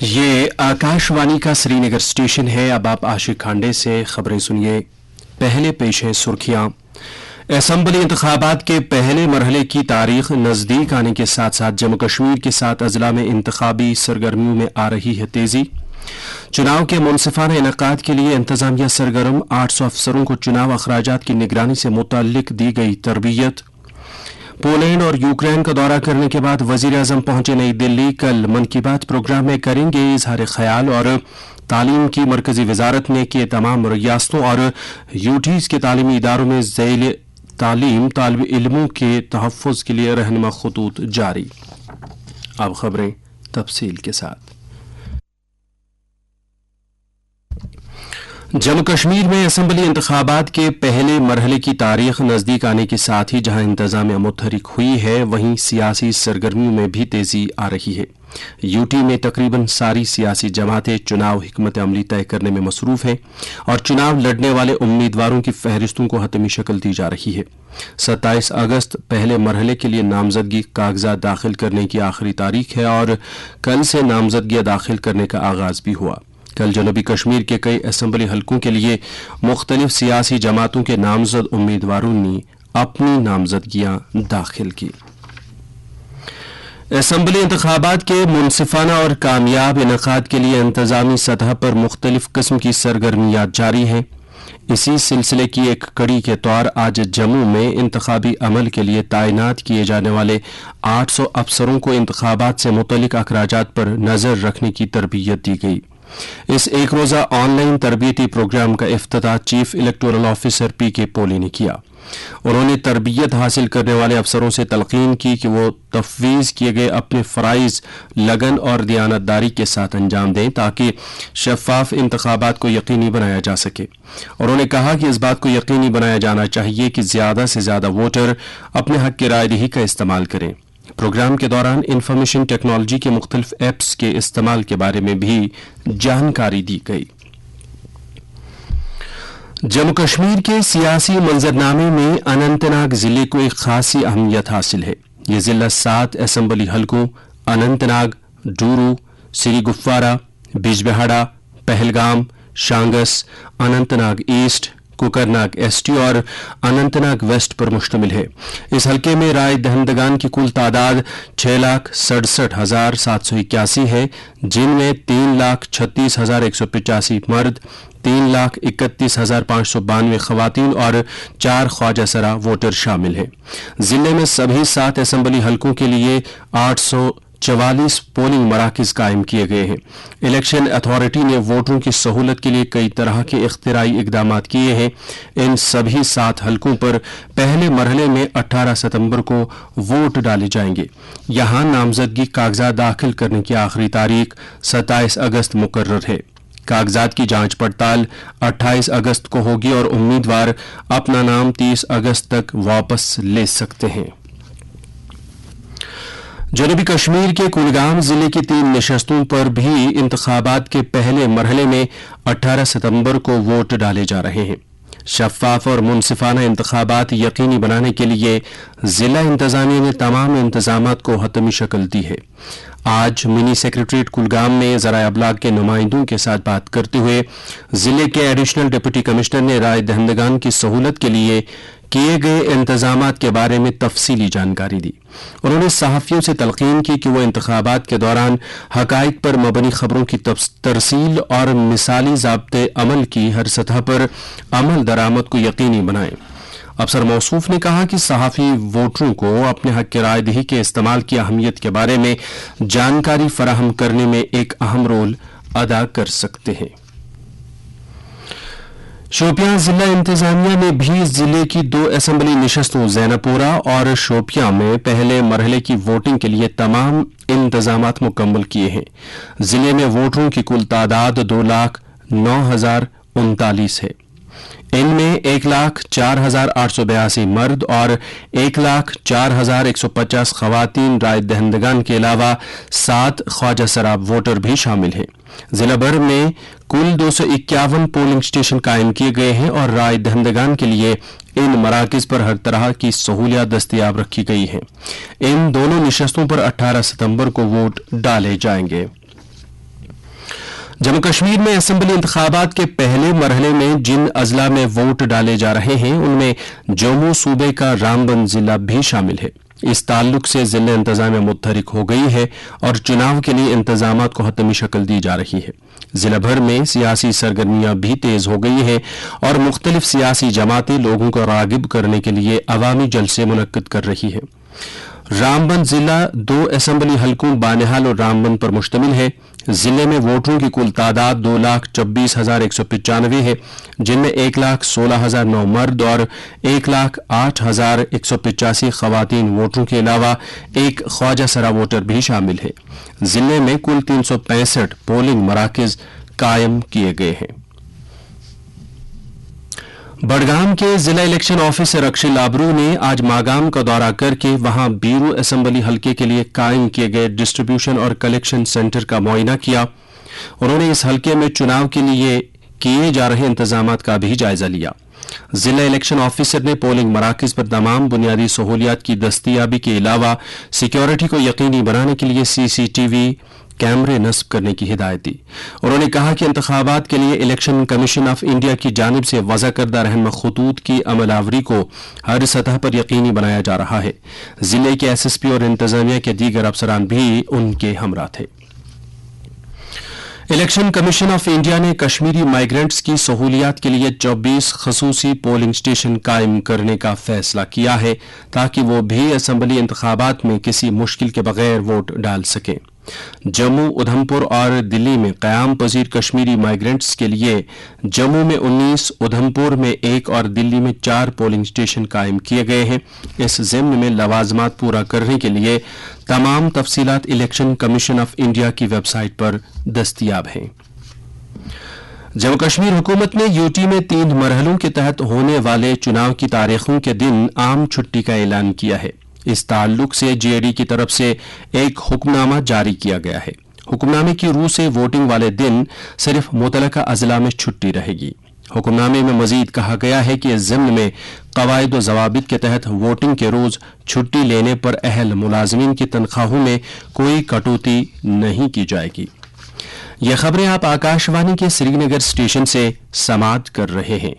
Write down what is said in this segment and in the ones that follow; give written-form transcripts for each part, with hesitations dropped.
ये आकाशवाणी का श्रीनगर स्टेशन है। अब आप आशिक खांडे से खबरें सुनिए। पहले पेश है सुर्खियां। असेंबली इंतखाबात के पहले मरहले की तारीख नजदीक आने के साथ साथ जम्मू कश्मीर के 7 अजला में इंतखाबी सरगर्मियों में आ रही है तेजी। चुनाव के मुनसिफाना इनेकाद के लिए इंतजामिया सरगर्म, 800 अफसरों को चुनाव अखराजात की निगरानी से मुतल्लिक दी गई तरबियत। पोलैंड और यूक्रेन का दौरा करने के बाद वजीर आजम पहुंचे नई दिल्ली। कल मन की बात प्रोग्राम में करेंगे इजहार ख्याल। और तालीम की मरकजी वजारत ने किए तमाम रियासतों और यूटीज के तालीमी इदारों में ज़ैल तालीम तालिब इल्मों के तहफ़्फ़ुज़ के लिए रहनुमा खतूत जारी। अब खबरें तफसील के साथ। जम्मू कश्मीर में असेंबली इंतखाबात के पहले मरहले की तारीख नजदीक आने के साथ ही जहां इंतजामिया मुतहरिक हुई है, वहीं सियासी सरगर्मियों में भी तेजी आ रही है। यूटी में तकरीबन सारी सियासी जमातें चुनाव हिकमत अमली तय करने में मसरूफ हैं और चुनाव लड़ने वाले उम्मीदवारों की फहरिस्तों को हतमी शक्ल दी जा रही है। 27 अगस्त पहले मरहले के लिए नामजदगी कागजात दाखिल करने की आखिरी तारीख है और कल से नामजदगियां दाखिल करने का आगाज भी हुआ। कल जनूबी कश्मीर के कई असेंबली हलकों के लिए मुख्तलिफ सियासी जमातों के नामजद उम्मीदवारों ने अपनी नामजदगियां दाखिल की। असेंबली इंतखाबात के मुनसिफाना और कामयाब इनेकाद के लिए इंतजामी सतह पर मुख्तलिफ किस्म की सरगर्मियां जारी हैं। इसी सिलसिले की एक कड़ी के तौर आज जम्मू में इंतखाबी अमल के लिए तैनात किए जाने वाले 800 अफसरों को इंतखाबात से मुतल्लिक अखराजात पर नजर रखने की तरबियत दी गई। इस एक रोजा ऑनलाइन तरबियती प्रोग्राम का इफ्तिताह चीफ इलेक्टोरल ऑफिसर पीके पोली ने किया। उन्होंने तरबियत हासिल करने वाले अफसरों से तलकीन की कि वो तफवीज़ किए गए अपने फ़राइज़ लगन और दियानतदारी के साथ अंजाम दें ताकि शफाफ इंतखाबात को यकीनी बनाया जा सके। उन्होंने कहा कि इस बात को यकीनी बनाया जाना चाहिए कि ज़्यादा से ज़्यादा वोटर अपने हक की रायदही का इस्तेमाल करें। प्रोग्राम के दौरान इंफॉर्मेशन टेक्नोलॉजी के मुख्तलिफ ऐप्स के इस्तेमाल के बारे में भी जानकारी दी गई। जम्मू कश्मीर के सियासी मंजरनामे में अनंतनाग जिले को एक खासी अहमियत हासिल है। यह जिला 7 असेंबली हलकों अनंतनाग, डूरू, सिरीगुफ्वारा, बिजबेहाड़ा, पहलगाम, शांगस, अनंतनाग ईस्ट, कुकरनाग एसटी और अनंतनाग वेस्ट पर मुश्तमिल है। इस हलके में राय दहंदगान की कुल तादाद 6,67,781 है, जिनमें 3,36,185 मर्द, 3,31,592 खवातीन और 4 ख्वाजा सरा वोटर शामिल हैं। जिले में सभी 7 असेंबली हलकों के लिए 844 पोलिंग मराकज कायम किए गए हैं। इलेक्शन अथॉरिटी ने वोटरों की सहूलत के लिए कई तरह के इख्तिराई इकदाम किए हैं। इन सभी 7 हलकों पर पहले मरहले में 18 सितंबर को वोट डाले जाएंगे। यहां नामजदगी कागजात दाखिल करने की आखिरी तारीख 27 अगस्त मुकर्रर है। कागजात की जांच पड़ताल 28 अगस्त को होगी और उम्मीदवार अपना नाम 30 अगस्त तक वापस ले सकते हैं। जनूबी कश्मीर के कुलगाम जिले की 3 नशस्तों पर भी इंतखाबात के पहले मरहले में 18 सितंबर को वोट डाले जा रहे हैं। शफाफ और मुनसिफाना इंतखाबात यकीनी बनाने के लिए जिला इंतजामिया ने तमाम इंतजामात को हतमी शक्ल दी है। आज मिनी सेक्रेटरीट कुलगाम में ज़राए अबलाग के नुमाइंदों के साथ बात करते हुए जिले के एडिशनल डिप्टी कमिश्नर ने राय दहंदगान की सहूलत के लिए किए गए इंतजामात के बारे में तफसीली जानकारी दी। उन्होंने सहाफ़ियों से तलकीन की कि वो इंतखाबात के दौरान हकाइक पर मबनी खबरों की तरसील और मिसाली ज़ाब्ते अमल की हर सतह पर अमल दरामद को यकीनी बनाएं। अफसर मौसूफ ने कहा कि सहाफ़ी वोटरों को अपने हक की रायदही के इस्तेमाल की अहमियत के बारे में जानकारी फराहम करने में एक अहम रोल अदा कर सकते हैं। शोपियां जिला इंतजामिया ने भी जिले की 2 असेंबली नशस्तों ज़ैनपुरा और शोपियां में पहले मरहले की वोटिंग के लिए तमाम इंतजामात मुकम्मल किए हैं। जिले में वोटरों की कुल तादाद 2,09,039 है। इनमें 1,04,882 मर्द और 1,04,150 खवातीन राय दहंदगान के अलावा 7 ख्वाजा सराब वोटर भी शामिल हैं। जिला भर में कुल 251 पोलिंग स्टेशन कायम किए गए हैं और राय दहंदगान के लिए इन मराकज पर हर तरह की सहूलियत दस्तयाब रखी गई है। इन दोनों नशस्तों पर 18 सितंबर को वोट डाले जाएंगे। जम्मू कश्मीर में असेंबली इंतखाबात के पहले मरहले में जिन अजला में वोट डाले जा रहे हैं उनमें जम्मू सूबे का रामबन जिला भी शामिल है। इस ताल्लुक से जिला इंतजामिया मुतहरिक हो गई है और चुनाव के लिए इंतजामात को हतमी शक्ल दी जा रही है। जिला भर में सियासी सरगर्मियां भी तेज हो गई हैं और मुख्तलिफ सियासी जमातें लोगों को रागिब करने के लिए अवामी जलसे मुनक्किद कर रही है। रामबन जिला 2 असेंबली हलकों बानिहाल और रामबन पर मुश्तमिल है। जिले में वोटरों की कुल तादाद 2,26,195 है, जिनमें 1,16,009 मर्द और 1,08,185 खवातीन वोटरों के अलावा एक ख्वाजा सरा वोटर भी शामिल है। जिले में कुल 365 पोलिंग मराकज कायम किए गए हैं। बडगाम के जिला इलेक्शन ऑफिसर अक्षय लाबरू ने आज मागाम का दौरा करके वहां बीरू असेंबली हलके के लिए कायम किए गए डिस्ट्रीब्यूशन और कलेक्शन सेंटर का मुआयना किया। उन्होंने इस हलके में चुनाव के लिए किए जा रहे इंतजामात का भी जायजा लिया। जिला इलेक्शन ऑफिसर ने पोलिंग मराकज पर तमाम बुनियादी सहूलियात की दस्तयाबी के अलावा सिक्योरिटी को यकीनी बनाने के लिए CCTV कैमरे नस्ब करने की हिदायत दी। उन्होंने कहा कि इंतखाबात के लिए इलेक्शन कमीशन ऑफ इंडिया की जानिब से वज़ा करदा रहनुमा खतूत की अमलावरी को हर सतह पर यकीनी बनाया जा रहा है। जिले के SSP और इंतजामिया के दीगर अफसरान भी उनके हमरा थे। इलेक्शन कमीशन ऑफ इंडिया ने कश्मीरी माइग्रेंट्स की सहूलियात के लिए 24 खसूसी पोलिंग स्टेशन कायम करने का फैसला किया है ताकि वो भी असेंबली इंतखाबात में किसी मुश्किल के बगैर वोट डाल सकें। जम्मू, उधमपुर और दिल्ली में क़याम पजीर कश्मीरी माइग्रेंट्स के लिए जम्मू में 19, उधमपुर में 1 और दिल्ली में 4 पोलिंग स्टेशन कायम किए गए हैं। इस ज़िम्न में लवाजमात पूरा करने के लिए तमाम तफसीलात इलेक्शन कमीशन ऑफ इंडिया की वेबसाइट पर दस्तयाब हैं। जम्मू कश्मीर हुकूमत ने यूटी में 3 मरहलों के तहत होने वाले चुनाव की तारीखों के दिन आम छुट्टी का ऐलान किया है। इस ताल्लुक से JD की तरफ से एक हुक्मनामा जारी किया गया है। हुक्मनामे की रूह से वोटिंग वाले दिन सिर्फ मुतलका अजला में छुट्टी रहेगी। हुक्मनामे में मजीद कहा गया है कि इस ज़िम्न में कवायद व ज़वाबित के तहत वोटिंग के रोज छुट्टी लेने पर अहल मुलाजमीन की तनख्वाहों में कोई कटौती नहीं की जाएगी। ये खबरें आप आकाशवाणी के श्रीनगर स्टेशन से समाअत कर रहे हैं।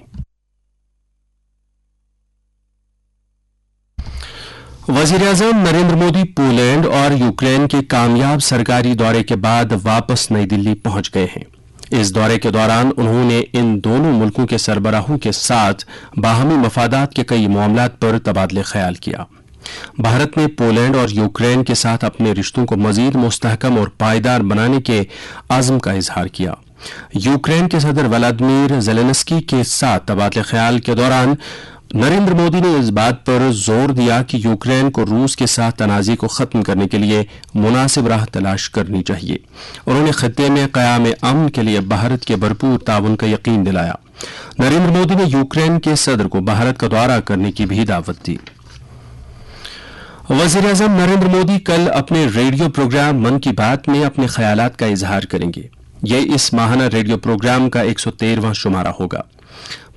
वज़ीर-ए-आज़म नरेंद्र मोदी पोलैंड और यूक्रेन के कामयाब सरकारी दौरे के बाद वापस नई दिल्ली पहुंच गए हैं। इस दौरे के दौरान उन्होंने इन दोनों मुल्कों के सरबराहों के साथ बाहमी मफादात के कई मामलात पर तबादले ख्याल किया। भारत ने पोलैंड और यूक्रेन के साथ अपने रिश्तों को मजीद मुस्तहकम और पायदार बनाने के आज़म का इजहार किया। यूक्रेन के सदर व्लादिमीर ज़ेलेंस्की के साथ तबादले ख्याल के दौरान नरेंद्र मोदी ने इस बात पर जोर दिया कि यूक्रेन को रूस के साथ तनाज़ी को खत्म करने के लिए मुनासिब राह तलाश करनी चाहिए। उन्होंने खत्ते में क़याम अमन के लिए भारत के भरपूर ताउन का यकीन दिलाया। नरेंद्र मोदी ने यूक्रेन के सदर को भारत का दौरा करने की भी दावत दी। वज़ीर-ए-आज़म नरेंद्र मोदी कल अपने रेडियो प्रोग्राम मन की बात में अपने ख्यालात का इजहार करेंगे। यह इस माहाना रेडियो प्रोग्राम का 113वां शुमारा होगा।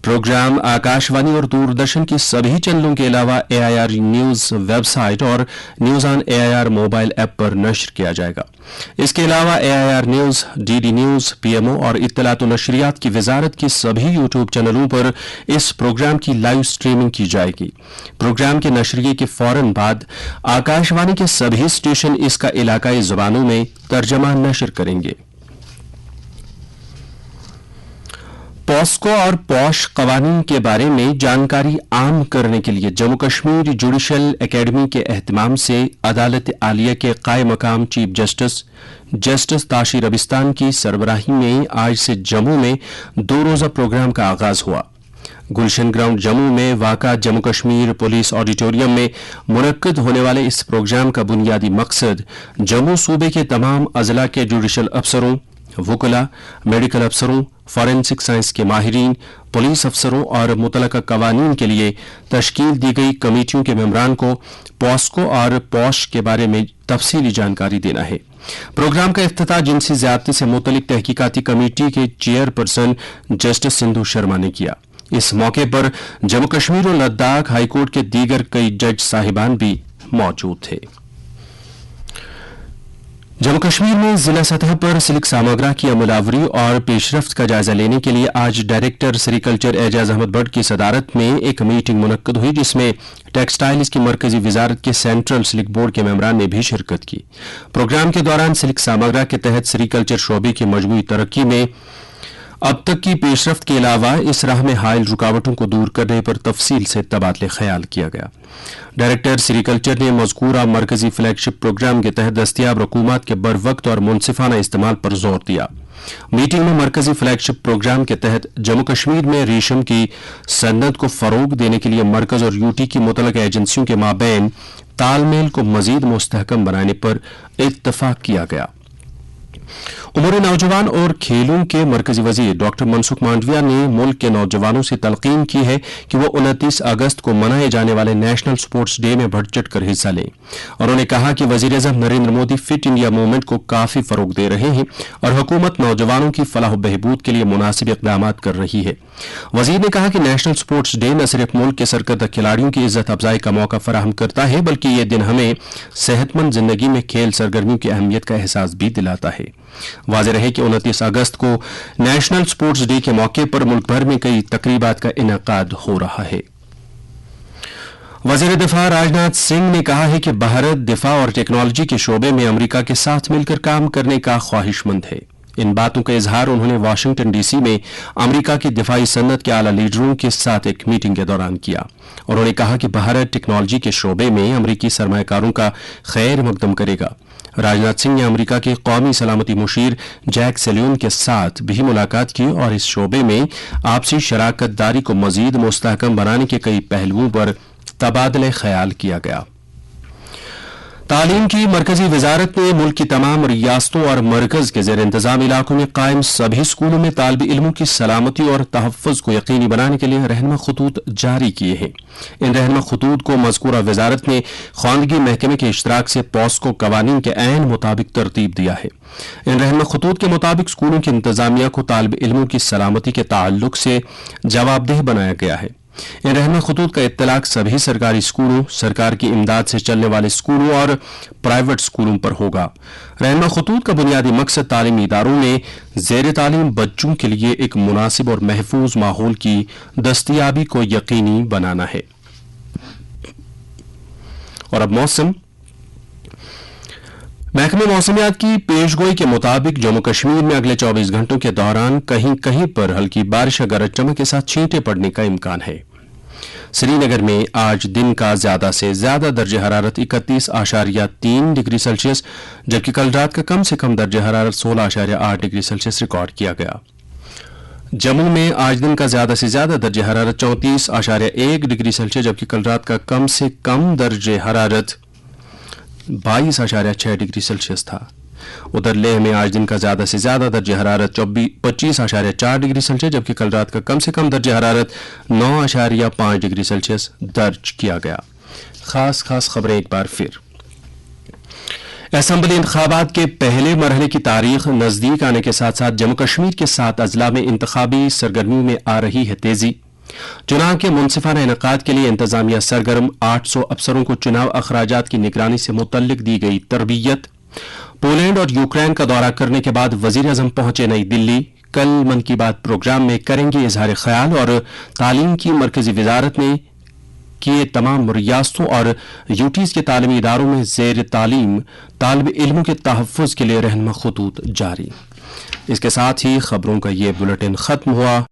प्रोग्राम आकाशवाणी और दूरदर्शन की सभी चैनलों के अलावा AIR न्यूज वेबसाइट और news on AIR mobile app पर नश्र किया जाएगा। इसके अलावा AIR news, DD news, PMO और इत्तलात व नशरियात की वजारत की सभी यूट्यूब चैनलों पर इस प्रोग्राम की लाइव स्ट्रीमिंग की जाएगी। प्रोग्राम के नशरिये के फौरन बाद आकाशवाणी के सभी स्टेशन इसका इलाकाई जुबानों में तर्जमा नशर करेंगे। पॉस्को और पॉश कवानीन के बारे में जानकारी आम करने के लिए जम्मू कश्मीर जुडिशल एकेडमी के एहतमाम से अदालत आलिया के कायम मकाम चीफ जस्टिस ताशिर अबिस्तान की सरबराही में आज से जम्मू में 2 रोजा प्रोग्राम का आगाज हुआ। गुलशन ग्राउंड जम्मू में वाक़ा जम्मू कश्मीर पुलिस ऑडिटोरियम में मुनक्किद होने वाले इस प्रोग्राम का बुनियादी मकसद जम्मू सूबे के तमाम अजला के जुडिशल अफसरों, वुकला, मेडिकल अफसरों, फॉरेंसिक साइंस के माहिरीन, पुलिस अफसरों और मुतलका कवानीन के लिए तश्कील दी गई कमेटियों के मेंबरान को पॉस्को और पॉश के बारे में तफसीली जानकारी देना है। प्रोग्राम का इफ्तिताह जिनसी ज़्यादती से मुतलिक तहकीकाती कमेटी के चेयरपर्सन जस्टिस सिंधु शर्मा ने किया। इस मौके पर जम्मू कश्मीर और लद्दाख हाईकोर्ट के दीगर कई जज साहिबान भी मौजूद थे। जम्मू कश्मीर में जिला सतह पर सिल्क सामग्रा की अमलावरी और पेशरफ्त का जायजा लेने के लिए आज डायरेक्टर सेरिकल्चर एजाज अहमद भट्ट की सदारत में एक मीटिंग मुनक्कद हुई, जिसमें टेक्सटाइल्स की मरकजी वजारत के सेंट्रल सिल्क बोर्ड के मेंबरान ने भी शिरकत की। प्रोग्राम के दौरान सिल्क सामग्रा के तहत सेरिकल्चर शोबे की मजमूई तरक्की में अब तक की पेशरफ्त के अलावा इस राह में हायल रुकावटों को दूर करने पर तफसील से तबादले ख्याल किया गया। डायरेक्टर सेरिकल्चर ने मज़कूरा मरकजी फ्लैगशिप प्रोग्राम के तहत दस्तियाब रकूमात के बर वक्त और मुनसिफाना इस्तेमाल पर जोर दिया। मीटिंग में मरकजी फ्लैगशिप प्रोग्राम के तहत जम्मू कश्मीर में रेशम की सनत को फरोग देने के लिए मरकज और यूटी की मुतल्लिका एजेंसियों के माबैन तालमेल को मजीद मुस्तहकम बनाने पर इत्तफाक किया गया। उमर नौजवान और खेलों के मरकजी वजीर डॉक्टर मनसुख मांडविया ने मुल्क के नौजवानों से तलकीन की है कि वो 29 अगस्त को मनाए जाने वाले नेशनल स्पोर्ट्स डे में बढ़ चढ़ कर हिस्सा लें। उन्होंने कहा कि वजीर आज़म Narendra Modi fit India movement को काफी फरोग दे रहे हैं और हुकूमत नौजवानों की फलाह बहबूद के लिए मुनासिब इक़दाम कर रही है। वजीर ने कहा कि नेशनल स्पोर्ट्स डे न सिर्फ मुल्क के सरकर्दा खिलाड़ियों की इज्जत अफजाई का मौका फराहम करता है, बल्कि ये दिन हमें सेहतमंद जिंदगी में खेल सरगर्मियों की अहमियत का एहसास भी दिलाता है। वाज़ेह रहे कि 29 अगस्त को नेशनल स्पोर्ट्स डे के मौके पर मुल्क भर में कई तकरीबात का इनेकाद हो रहा है। वज़ीर दिफा राजनाथ सिंह ने कहा है कि भारत दिफा और टेक्नोलॉजी के शोबे में अमेरिका के साथ मिलकर काम करने का ख्वाहिशमंद है। इन बातों का इजहार उन्होंने वाशिंगटन डीसी में अमेरिका की दिफाई सन्नत के आला लीडरों के साथ एक मीटिंग के दौरान किया। उन्होंने कहा कि भारत टेक्नोलॉजी के शोबे में अमेरिकी सरमायाकारों का खैर मकदम करेगा। राजनाथ सिंह ने अमेरिका के कौमी सलामती मुशीर जैक सेल्यून के साथ भी मुलाकात की और इस शोबे में आपसी शराकत दारी को मजीद मुस्तहकम बनाने के कई पहलुओं पर तबादले ख्याल किया गया। तालीम की मरकजी वजारत ने मुल्क की तमाम रियासतों और मरकज के जेर इंतजाम इलाकों में कायम सभी स्कूलों में तालिब इल्मों की सलामती और तहफ़्फ़ुज़ को यकीनी बनाने के लिए रहनुमा खतूत जारी किए हैं। इन रहनुमा खतूत को मज़कूरा वजारत ने ख़वानगी महकमे के इश्तराक से पॉस्को कवानीन के ऐन मुताबिक तरतीब दिया है। इन रहनुमा खतूत के मुताबिक स्कूलों की इंतजामिया को तालिब इल्मों की सलामती के ताल्लुक से जवाबदेह बनाया गया है। इन रहनुमा खतूत का इत्तलाक सभी सरकारी स्कूलों, सरकार की इमदाद से चलने वाले स्कूलों और प्राइवेट स्कूलों पर होगा। रहनुमा खतूत का बुनियादी मकसद तालीमी इदारों में ज़ेर तालीम बच्चों के लिए एक मुनासिब और महफूज माहौल की दस्तयाबी को यकीनी बनाना है। और अब मौसम। महकमे मौसमियात की पेशगोई के मुताबिक जम्मू कश्मीर में अगले 24 घंटों के दौरान कहीं कहीं पर हल्की बारिश या गरज चमक के साथ छींटे पड़ने का इम्कान है। श्रीनगर में आज दिन का ज्यादा से ज्यादा दर्जे हरारत 31.3 डिग्री सेल्सियस, जबकि कल रात का कम से कम दर्जे हरारत 16.8 डिग्री सेल्सियस रिकॉर्ड किया गया। जम्मू में आज दिन का ज्यादा से ज्यादा दर्जे हरारत 34.1 डिग्री सेल्सियस, जबकि कल रात का कम से कम दर्जे हरारत 22.6 डिग्री सेल्सियस था। उधर लेह में आज दिन का ज्यादा से ज्यादा दर्जे हरारत 25.4 डिग्री सेल्सियस, जबकि कल रात का कम से कम दर्जे हरारत 9.5 डिग्री सेल्सियस दर्ज किया गया। खास खबरें एक बार फिर। असेंबली इंतखाबात के पहले मरहले की तारीख नजदीक आने के साथ साथ जम्मू कश्मीर के 7 अजला में इंतखाबी सरगर्मियों में आ रही है तेजी। चुनाव के मुनसिफाना इनेकाद के लिए इंतजामिया सरगर्म, 800 अफसरों को चुनाव अखराजात की निगरानी से मुतल्लिक दी गई तरबियत। पोलैंड और यूक्रेन का दौरा करने के बाद वजीर आजम पहुंचे नई दिल्ली। कल मन की बात प्रोग्राम में करेंगे इजहार ख्याल। और तालीम की मरकजी वजारत ने किए तमाम रियासतों और यूटीज के तालीमी इदारों में जेर तालीम तालिब इल्मों के तहफ़्फ़ुज़ के लिए रहनुमा खतूत जारी। इसके साथ ही खबरों का ये बुलेटिन खत्म हुआ।